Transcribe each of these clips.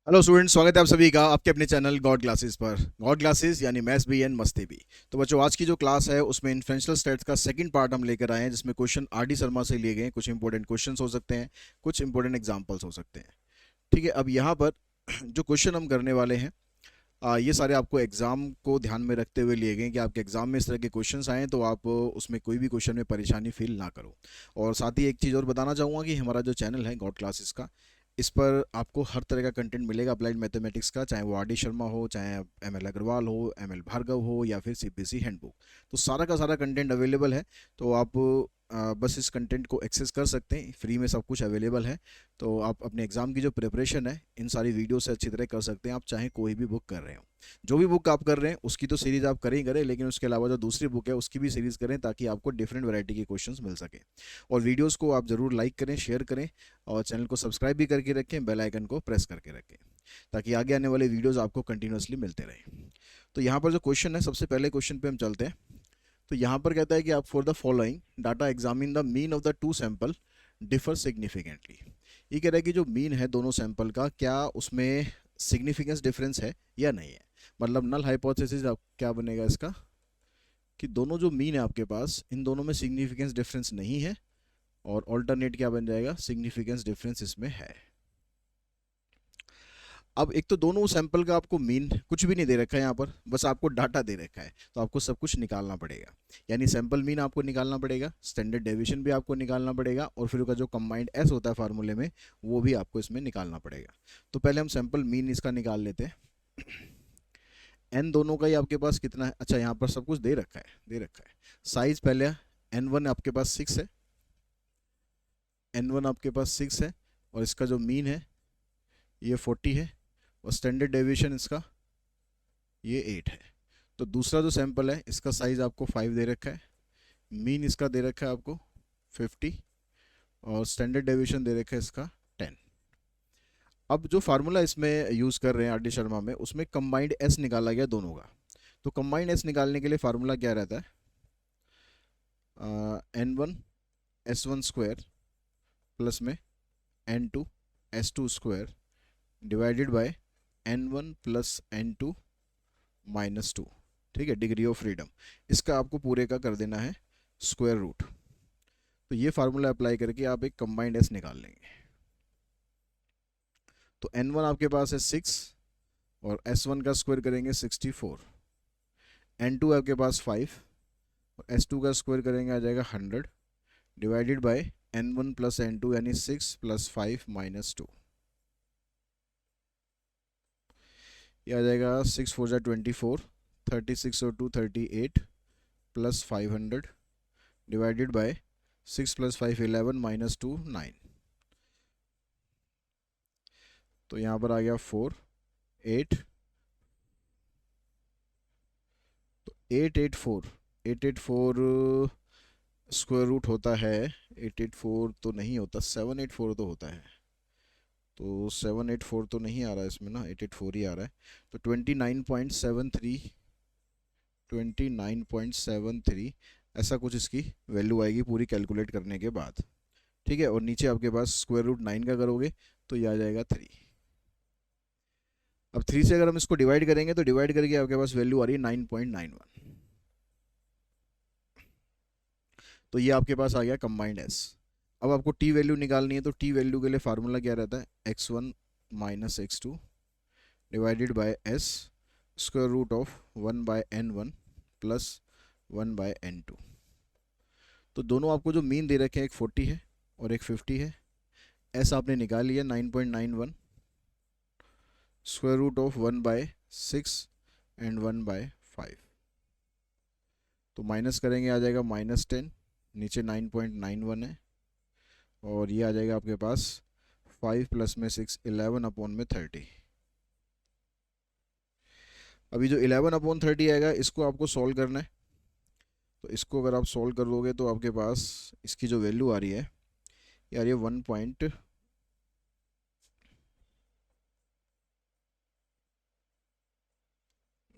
Hello students, स्वागत है आप सभी का आपके अपने चैनल गॉड क्लासेस पर। गॉड क्लासेस यानी मैथ्स भी एंड मस्ती भी। तो बच्चों, आज की जो क्लास है उसमें इन्फ्रेंशियल स्टेट्स का सेकंड पार्ट हम लेकर आए हैं, जिसमें क्वेश्चन आर डी शर्मा से लिए गए हैं। कुछ इंपॉर्टेंट क्वेश्चंस हो सकते हैं, कुछ इंपॉर्टेंट एग्जांपल्स हो सकते हैं। ठीक है, अब यहाँ पर जो क्वेश्चन हम करने वाले हैं, ये सारे आपको एग्जाम को ध्यान में रखते हुए लिए गए हैं कि आपके एग्जाम में इस तरह के क्वेश्चंस आए तो आप उसमें कोई भी क्वेश्चन में परेशानी फील ना करो। और साथ ही एक चीज़ और बताना चाहूँगा कि हमारा जो चैनल है गॉड क्लासेस का, इस पर आपको हर तरह का कंटेंट मिलेगा अप्लाइड मैथमेटिक्स का, चाहे वो आर डी शर्मा हो, चाहे एम एल अग्रवाल हो, एम एल भार्गव हो, या फिर C B S E handbook. तो सारा का सारा कंटेंट अवेलेबल है। तो आप बस इस कंटेंट को एक्सेस कर सकते हैं, फ्री में सब कुछ अवेलेबल है। तो आप अपने एग्ज़ाम की जो प्रिपरेशन है इन सारी वीडियो से अच्छी तरह कर सकते हैं, आप चाहे कोई भी बुक कर रहे हो। जो भी बुक आप कर रहे हैं उसकी तो सीरीज़ आप करें ही करें, लेकिन उसके अलावा जो दूसरी बुक है उसकी भी सीरीज़ करें, ताकि आपको डिफरेंट वैरायटी के क्वेश्चंस मिल सके। और वीडियोस को आप ज़रूर लाइक करें, शेयर करें, और चैनल को सब्सक्राइब भी करके रखें, बेल आइकन को प्रेस करके रखें, ताकि आगे आने वाले वीडियोस आपको कंटिन्यूसली मिलते रहें। तो यहाँ पर जो क्वेश्चन है, सबसे पहले क्वेश्चन पे हम चलते हैं। तो यहाँ पर कहता है कि आप for the following data examine the mean of the two sample differ significantly. ये कह रहा है कि जो मीन है दोनों सैंपल का, क्या उसमें सिग्निफिकेंस डिफरेंस है या नहीं है। मतलब नल हाइपोथेसिस क्या बनेगा इसका, कि दोनों जो मीन है आपके पास, इन दोनों में सिग्निफिकेंस डिफरेंस नहीं है। और ऑल्टरनेट क्या बन जाएगा, सिग्निफिकेंस डिफरेंस इसमें है। अब एक तो दोनों सैंपल का आपको मीन कुछ भी नहीं दे रखा है यहाँ पर, बस आपको डाटा दे रखा है, तो आपको सब कुछ निकालना पड़ेगा। यानी सैंपल मीन आपको निकालना पड़ेगा, स्टैंडर्ड डेविएशन भी आपको निकालना पड़ेगा, और फिर उसका जो कंबाइंड एस होता है फार्मूले में, वो भी आपको इसमें निकालना पड़ेगा। तो पहले हम सैंपल मीन इसका निकाल लेते हैं। एन दोनों का ही आपके पास कितना है, अच्छा यहाँ पर सब कुछ दे रखा है। साइज पहले, एन वन आपके पास 6 है, एन वन आपके पास 6 है, और इसका जो मीन है ये 40 है, और स्टैंडर्ड डेविएशन इसका ये 8 है। तो दूसरा जो सैंपल है इसका साइज आपको 5 दे रखा है, मीन इसका दे रखा है आपको 50, और स्टैंडर्ड डेविएशन दे रखा है इसका 10। अब जो फार्मूला इसमें यूज़ कर रहे हैं आर डी शर्मा में, उसमें कंबाइंड एस निकाला गया दोनों का। तो कंबाइंड एस निकालने के लिए फार्मूला क्या रहता है, N one S one square plus में N two S two square divided by N one plus N two minus two. ठीक है, डिग्री ऑफ फ्रीडम, इसका आपको पूरे का कर देना है स्क्वायर रूट। तो ये फार्मूला अप्लाई करके आप एक कंबाइंड एस निकाल लेंगे। तो एन वन आपके पास है 6, और एस वन का स्क्वायर करेंगे 64, एन टू आपके पास 5, और एस टू का स्क्वायर करेंगे आ जाएगा 100, divided by N one plus N two, यानी 6 प्लस 5 माइनस 2। ये आ जाएगा 6 4 जा 24, 36 और 2 38, plus 500 divided by 6 plus 5 11 minus 2 9। तो यहाँ पर आ गया 4 8, तो 884 स्क्वायर रूट होता है, 884 तो नहीं होता, 784 तो होता है। तो 784 तो नहीं आ रहा है इसमें ना, 884 ही आ रहा है। तो 29.73, 29.73 ऐसा कुछ इसकी वैल्यू आएगी पूरी कैलकुलेट करने के बाद। ठीक है, और नीचे आपके पास स्क्वायर रूट 9 का करोगे तो ये आ जाएगा 3। अब 3 से अगर हम इसको डिवाइड करेंगे तो डिवाइड करके आपके पास वैल्यू आ रही है 9.91। तो ये आपके पास आ गया कंबाइंड एस। अब आपको टी वैल्यू निकालनी है, तो टी वैल्यू के लिए फार्मूला क्या रहता है, x1 minus x2 divided by S square root of 1 by n1 plus 1 by n2। तो दोनों आपको जो मीन दे रखे हैं, एक 40 है और एक 50 है। एस आपने निकाल लिया 9.91, square root of 1 by 6 and 1 by 5। तो माइनस करेंगे आ जाएगा -10, नीचे 9.91 है, और ये आ जाएगा आपके पास 5 प्लस में 6 11 अपॉन में 30। अभी जो 11 अपॉन 30 आएगा इसको आपको सॉल्व करना है। तो इसको अगर आप सॉल्व कर लोगे तो आपके पास इसकी जो वैल्यू आ रही है यार, ये 1 पॉइंट,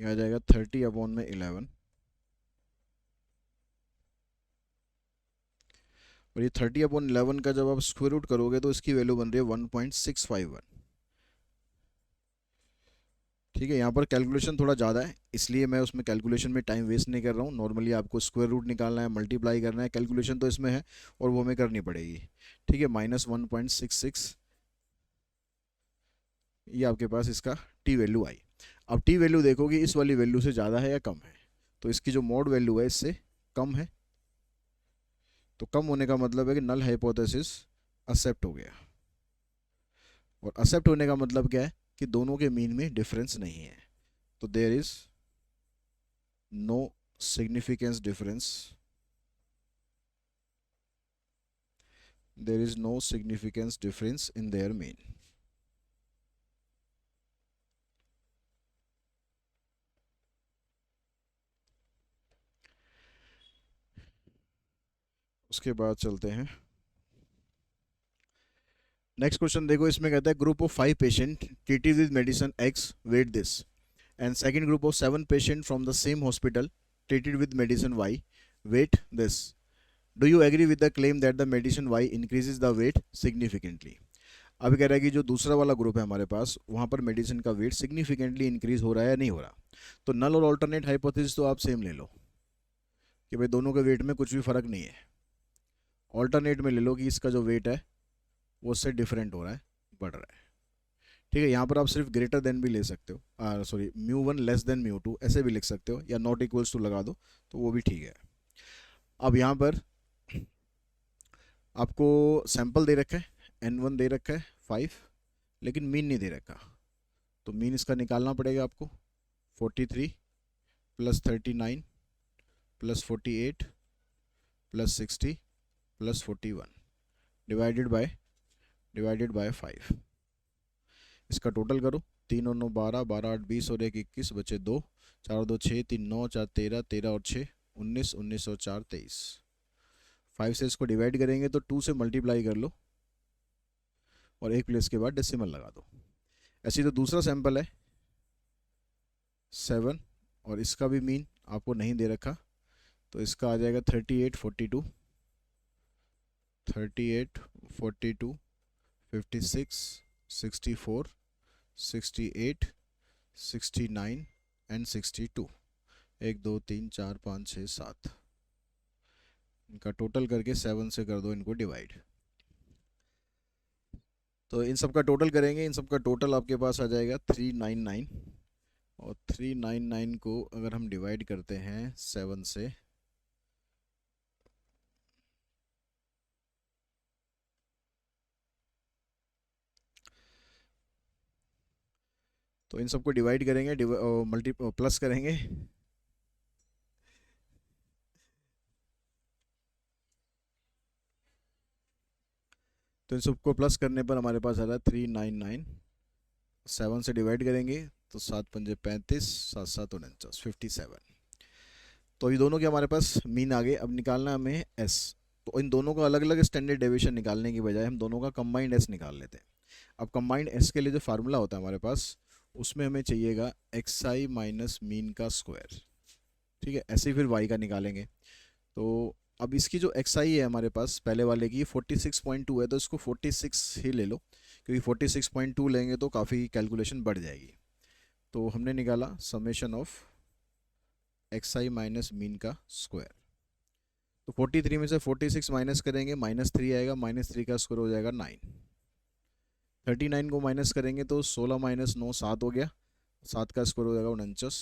ये आ जाएगा 30 अपॉन में 11, और ये 30 अपॉन 11 का जब आप स्क्वायर रूट करोगे तो इसकी वैल्यू बन रही है 1.651। ठीक है, यहाँ पर कैलकुलेशन थोड़ा ज़्यादा है, इसलिए मैं उसमें कैलकुलेशन में टाइम वेस्ट नहीं कर रहा हूँ। नॉर्मली आपको स्क्वायर रूट निकालना है, मल्टीप्लाई करना है, कैलकुलेशन तो इसमें है और वो हमें करनी पड़ेगी। ठीक है, -1.66, ये आपके पास इसका टी वैल्यू आई। अब टी वैल्यू देखोगे इस वाली वैल्यू से ज़्यादा है या कम है, तो इसकी जो मोड वैल्यू है इससे कम है, तो कम होने का मतलब है कि नल हाइपोथेसिस एक्सेप्ट हो गया। और एक्सेप्ट होने का मतलब क्या है कि दोनों के मीन में डिफरेंस नहीं है, तो there is no significance difference, there is no significance difference in their mean। उसके बाद चलते हैं नेक्स्ट क्वेश्चन। देखो इसमें कहता है group of 5 patient treated with medicine X weight this, and second group of 7 patient from the same hospital treated with medicine Y weight this, do you agree with the claim that the medicine Y increases the weight significantly. अब कह रहा है कि जो दूसरा वाला group है हमारे पास, वहाँ पर मेडिसिन का वेट सिग्निफिकेंटली इंक्रीज हो रहा है या नहीं हो रहा। तो नल और ऑल्टरनेट हाइपोथेसिस तो आप सेम ले लो कि भाई दोनों के वेट में कुछ भी फर्क नहीं है। ऑल्टरनेट में ले लो कि इसका जो वेट है वो उससे डिफरेंट हो रहा है, बढ़ रहा है। ठीक है, यहाँ पर आप सिर्फ ग्रेटर देन भी ले सकते हो, सॉरी μ1 लेस देन μ2 ऐसे भी लिख सकते हो, या नॉट इक्वल्स टू लगा दो तो वो भी ठीक है। अब यहाँ पर आपको सैंपल दे रखा है, n1 दे रखा है 5, लेकिन मीन नहीं दे रखा, तो मीन इसका निकालना पड़ेगा आपको। 43 plus 39 plus 48 plus 60 plus 41 divided by 5। इसका टोटल करो, 3 और 9 12, 12 8 20 और 1 21, बचे 2, 4 और 2 6, 3 9, 4 13, 13 और 6 19, 19 और 4 23। 5 से इसको डिवाइड करेंगे तो 2 से मल्टीप्लाई कर लो और एक प्लेस के बाद डेसिमल लगा दो। ऐसी तो दूसरा सैंपल है 7, और इसका भी मीन आपको नहीं दे रखा, तो इसका आ जाएगा 38 42 38 42 56 64 68 69 एंड 62। 1 2 3 4 5 6 7, इनका टोटल करके 7 से कर दो इनको डिवाइड। तो इन सब का टोटल करेंगे, इन सब का टोटल आपके पास आ जाएगा 399, और 399 को अगर हम डिवाइड करते हैं 7 से, तो इन सबको डिवाइड करेंगे, मल्टी प्लस करेंगे, तो इन सबको प्लस करने पर हमारे पास आ रहा है 399। 7 से डिवाइड करेंगे तो 7 पंजे 35, 7 7 49, 57। तो ये दोनों के हमारे पास मीन आ गए। अब निकालना हमें एस, तो इन दोनों का अलग अलग स्टैंडर्ड डेविएशन निकालने की बजाय हम दोनों का कंबाइंड एस निकाल लेते हैं। अब कंबाइंड एस के लिए जो फार्मूला होता है हमारे पास, उसमें हमें चाहिएगा एक्स आई माइनस मीन का स्क्वायर। ठीक है, ऐसे ही फिर वाई का निकालेंगे। तो अब इसकी जो एक्स आई है हमारे पास पहले वाले की 46.2 है, तो इसको 46 ही ले लो, क्योंकि 46.2 लेंगे तो काफ़ी कैलकुलेशन बढ़ जाएगी। तो हमने निकाला summation of X I minus mean का स्क्वायर। तो 43 में से 46 माइनस करेंगे, -3 आएगा, -3 का स्क्वायर हो जाएगा 9। 39 को माइनस करेंगे तो 16 माइनस 9 7 हो गया, 7 का स्क्वायर हो जाएगा 49।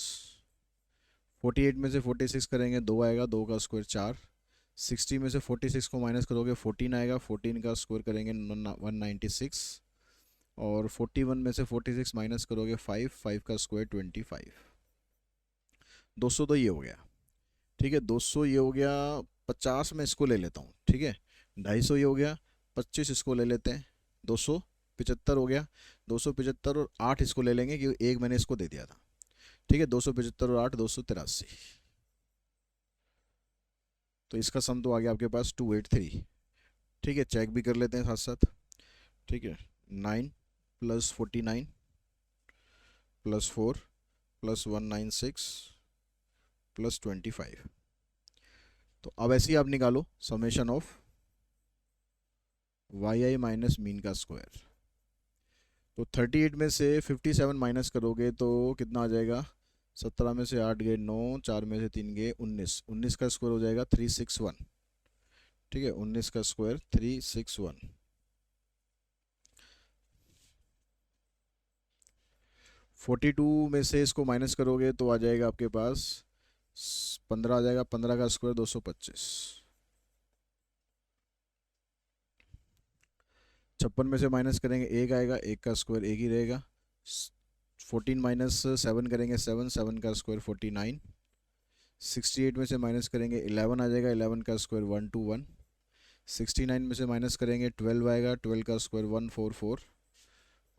48 में से 46 करेंगे 2 आएगा, 2 का स्क्वायर 4। 60 में से 46 को माइनस करोगे 14 आएगा, 14 का स्क्वायर करेंगे 196। और 41 में से 46 माइनस करोगे 5, 5 का स्क्वायर 25। 200 तो ये हो गया। ठीक है, 200 ये हो गया। 50 में इसको ले लेता हूँ, ठीक है, 250 ये हो गया, 25 इसको ले लेते हैं, 275 हो गया, 275 और 8 इसको ले लेंगे क्योंकि एक मैंने इसको दे दिया था। ठीक है, 275 और 8 283, तो इसका सम तो आ गया आपके पास 283। ठीक है, चेक भी कर लेते हैं साथ साथ। ठीक है, 9 प्लस 49 प्लस 4 प्लस 196 प्लस 25। तो अब ऐसे ही आप निकालो summation of Y I minus mean का स्क्वायर। तो 38 में से 57 माइनस करोगे तो कितना आ जाएगा? 17 में से 8 गए 9, 4 में से 3 गए 19, 19 का स्क्वायर हो जाएगा 361। ठीक है, 19 का स्क्वायर 361। 42 में से इसको माइनस करोगे तो आ जाएगा आपके पास 15 आ जाएगा, 15 का स्क्वायर 225। 56 में से माइनस करेंगे एक आएगा, एक का स्क्वायर एक ही रहेगा। 14 माइनस 7 करेंगे 7, 7 का स्क्वायर 49। 68 में से माइनस करेंगे 11 आ जाएगा, 11 का स्क्वायर 121। 69 में से माइनस करेंगे 12 आएगा, 12 का स्क्वायर 144।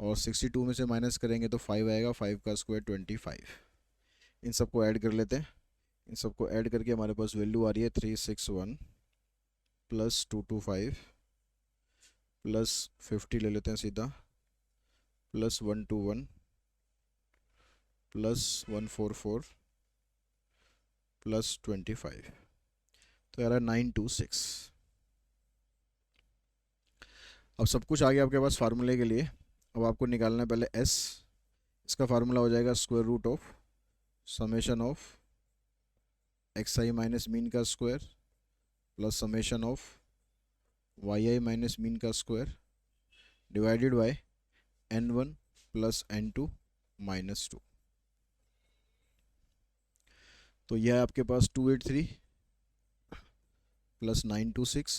और 62 में से माइनस करेंगे तो 5 आएगा, 5 का स्क्वायर 25। इन सबको ऐड कर लेते हैं। इन सबको ऐड करके हमारे पास वैल्यू आ रही है 361 प्लस 225 प्लस 50 ले लेते हैं सीधा, प्लस 121 प्लस 144 प्लस 25, तो यार 926। अब सब कुछ आ गया आपके पास फार्मूले के लिए। अब आपको निकालना है पहले एस। इसका फार्मूला हो जाएगा square root of summation of X I minus mean का square plus summation of Y I minus mean का square divided by n1 plus n2 minus 2। तो यह है आपके पास 283 plus 926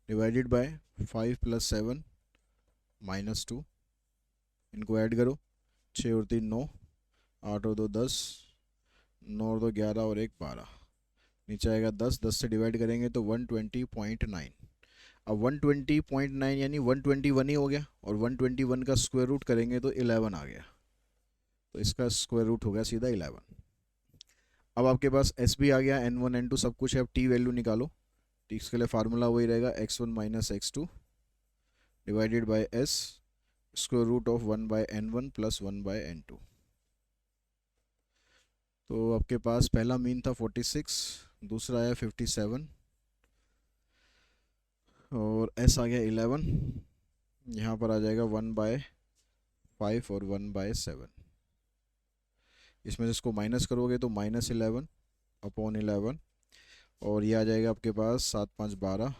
divided by 5 plus 7 minus 2। इनको ऐड करो, 6 और 3 9, 8 और 2 10, 9 और 2 11 और 1 12। नीचे आएगा 10, 10 से डिवाइड करेंगे तो 120.9। अब 120.9 यानी 121 ही हो गया, और 121 का स्क्वायर रूट करेंगे तो 11 आ गया, तो इसका स्क्वायर रूट हो गया सीधा 11। अब आपके पास एस भी आ गया, n1 n2 सब कुछ है। अब टी वैल्यू निकालो। टी के लिए फार्मूला वही रहेगा x1 minus x2 divided by S square root of 1 by n1 plus 1 by n2। तो आपके पास पहला मीन था 46, दूसरा आया 57 और एस आ गया 11। यहाँ पर आ जाएगा 1 बाय 5 और 1 बाय 7। इसमें से इसको माइनस करोगे तो माइनस 11 अपॉन 11, और ये आ जाएगा आपके पास 7 5 12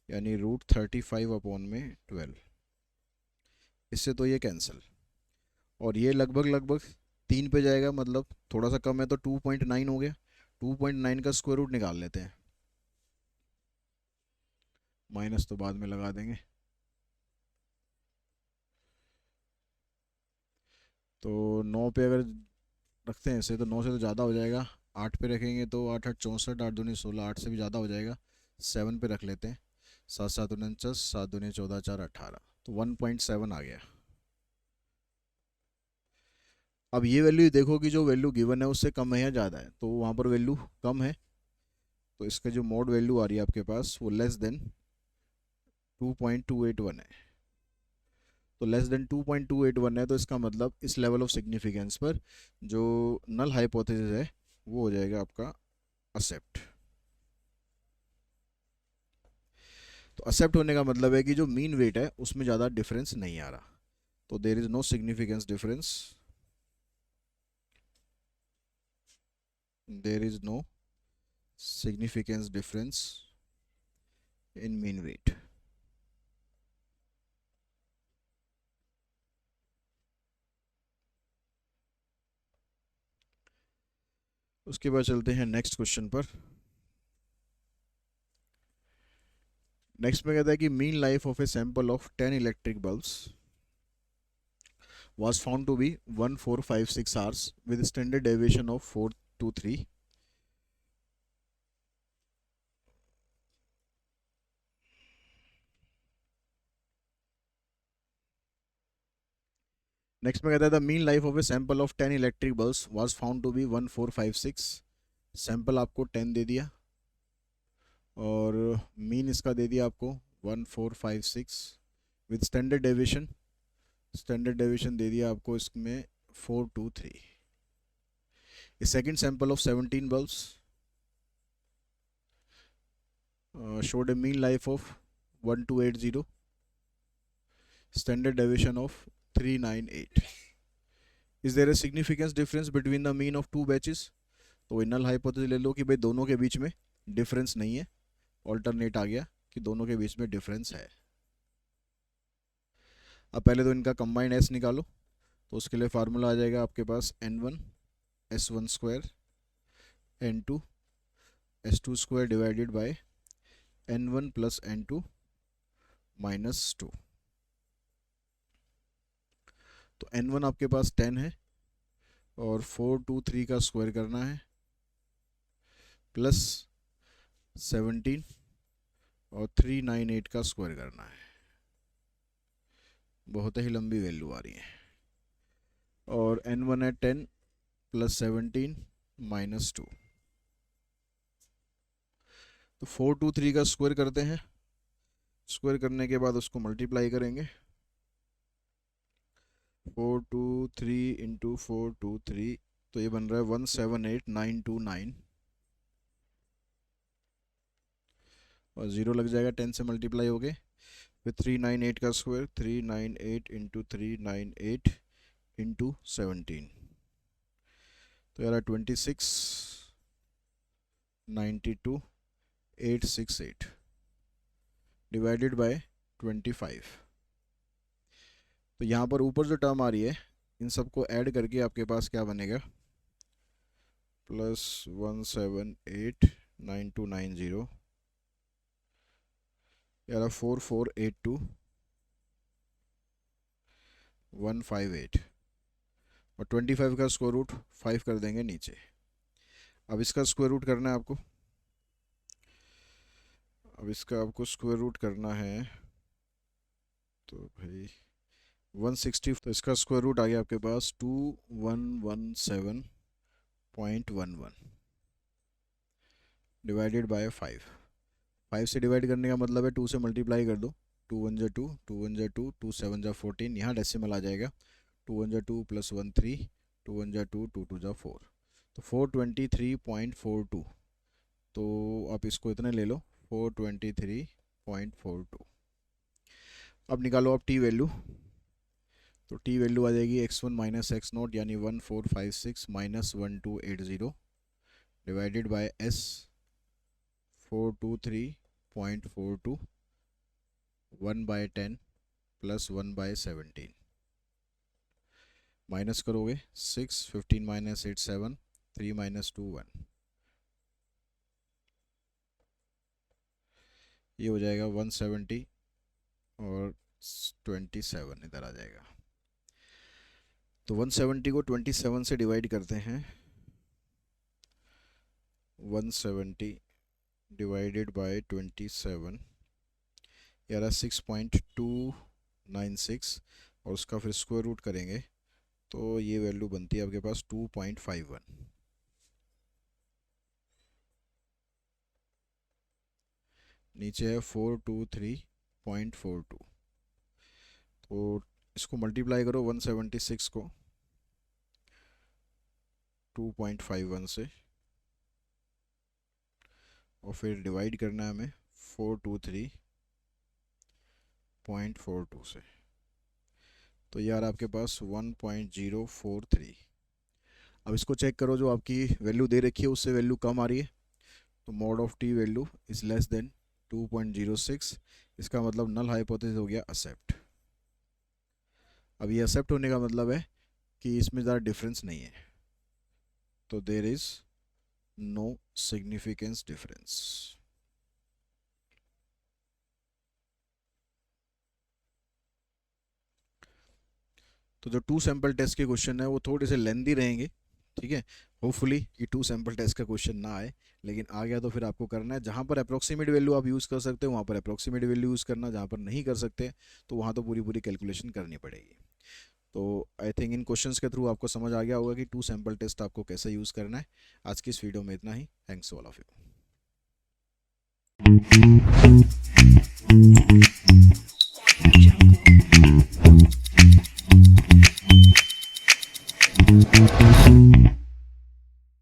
यानी रूट 35 अपॉन में 12। इससे तो ये कैंसिल, और ये लगभग लगभग 3 पे जाएगा, मतलब थोड़ा सा कम है तो 2.9 हो गया। 2.9 का स्क्वायर रूट निकाल लेते हैं, माइनस तो बाद में लगा देंगे। तो 9 पे अगर रखते हैं ऐसे तो 9 से तो ज़्यादा हो जाएगा। 8 पे रखेंगे तो 8 8 64, 8 दूनी 16, 8 से भी ज़्यादा हो जाएगा। 7 पे रख लेते हैं, 7 7 49, 7 दूनी 14, 4 18, तो 1.7 आ गया। अब ये वैल्यू देखो कि जो वैल्यू गिवन है उससे कम है या ज़्यादा है, तो वहाँ पर वैल्यू कम है, तो इसका जो मोड वैल्यू आ रही है आपके पास वो लेस देन 2.281 है। तो लेस देन 2.281 है, तो इसका मतलब इस लेवल ऑफ सिग्निफिकेंस पर जो नल हाइपोथेसिस है वो हो जाएगा आपका एक्सेप्ट। तो एक्सेप्ट होने का मतलब है कि जो मीन वेट है उसमें ज़्यादा डिफरेंस नहीं आ रहा, तो there is no significance difference, there is no significance difference in mean weight। उसके बाद चलते हैं नेक्स्ट क्वेश्चन पर। नेक्स्ट में कहता है कि mean life of a sample of 10 electric bulbs was found to be 1456 hours with standard deviation of 4 to 3। Next में कहता है the mean life of a sample of 10 electric bulbs was found to be 1456। Sample आपको 10 दे दिया और mean इसका दे दिया आपको 1456 with standard deviation, standard deviation दे दिया आपको इसमें 423। A second sample of 17 bulbs showed a mean life of 1280, standard deviation of 398. Is there a significant difference between the mean of two batches? तो नल हाइपोथेसिस ले लो कि भाई दोनों के बीच में डिफरेंस नहीं है, ऑल्टरनेट आ गया कि दोनों के बीच में डिफरेंस है। अब पहले तो इनका कंबाइंड एस निकालो, तो उसके लिए फार्मूला आ जाएगा आपके पास n1 s1 square n2 s2 square divided by n1 plus n2 minus 2। तो n1 आपके पास 10 है और 423 का स्क्वायर करना है प्लस 17 और 398 का स्क्वायर करना है। बहुत ही लंबी वैल्यू आ रही है। और n1 है 10 प्लस 17 माइनस 2। तो 423 का स्क्वायर करते हैं, स्क्वायर करने के बाद उसको मल्टीप्लाई करेंगे। 423 इंटू 423, तो ये बन रहा है 178929 और 0 लग जाएगा 10 से मल्टीप्लाई हो गए। फिर 398 का स्क्वायर, 398 इंटू 398 इंटू 17, तो यार 26 92 868 डिवाइडेड बाय 25। तो यहाँ पर ऊपर जो टर्म आ रही है इन सबको ऐड करके आपके पास क्या बनेगा, प्लस 1789290 यार 4482 158 और 25 का स्क्वायर रूट 5 कर देंगे नीचे। अब इसका स्क्वायर रूट करना है आपको, अब इसका आपको स्क्वायर रूट करना है तो भाई 160, तो इसका स्क्वायर रूट आ गया आपके पास 2117.11 डिवाइडेड बाय 5। 5 से डिवाइड करने का मतलब है 2 से मल्टीप्लाई कर दो, 2 1 जा 2, 2 1 जा 2, 2 7 जा 14, यहाँ डेसिमल आ जाएगा 2 1 जा 2 प्लस 1 3, 2 1 जा 2, 2 2 जा 4, तो 423.42। तो आप इसको इतने ले लो 423.42। अब निकालो आप टी वैल्यू, तो टी वैल्यू आ जाएगी x1 माइनस एक्स नोट यानी 1456 minus 1280 divided by s 423.42 1 by 10 plus 1 by 17 minus करोगे 6 15 माइनस 8 7 3 माइनस 2 1, ये हो जाएगा 170 और 27 इधर आ जाएगा। तो 170 को 27 से डिवाइड करते हैं, 170 डिवाइडेड बाय 27 यार 6.296 और उसका फिर स्क्वायर रूट करेंगे तो ये वैल्यू बनती है आपके पास 2.51। नीचे है 423.42, तो इसको मल्टीप्लाई करो 176 को 2.51 से और फिर डिवाइड करना है हमें 423.42 से, तो यार आपके पास 1.043। अब इसको चेक करो, जो आपकी वैल्यू दे रखी है उससे वैल्यू कम आ रही है, तो mod of T value is less than 2.06, इसका मतलब नल हाइपोथेसिस हो गया एक्सेप्ट। अब ये एक्सेप्ट होने का मतलब है कि इसमें ज़्यादा डिफरेंस नहीं है, तो there is no significance difference. तो जो 2 सैंपल टेस्ट के क्वेश्चन है वो थोड़े से लेंदी रहेंगे, ठीक है। होपफुली कि 2 सैंपल टेस्ट का क्वेश्चन ना आए, लेकिन आ गया तो फिर आपको करना है। जहाँ पर अप्रोक्सीमेट वैल्यू आप यूज़ कर सकते हो वहाँ पर अप्रोक्सीमेट वैल्यू यूज़ करना, जहाँ पर नहीं कर सकते तो वहाँ तो पूरी पूरी कैलकुलेशन करनी पड़ेगी। तो आई थिंक इन क्वेश्चंस के थ्रू आपको समझ आ गया होगा कि 2 सैंपल टेस्ट आपको कैसे यूज़ करना है। आज की इस वीडियो में इतना ही। Thanks all of you.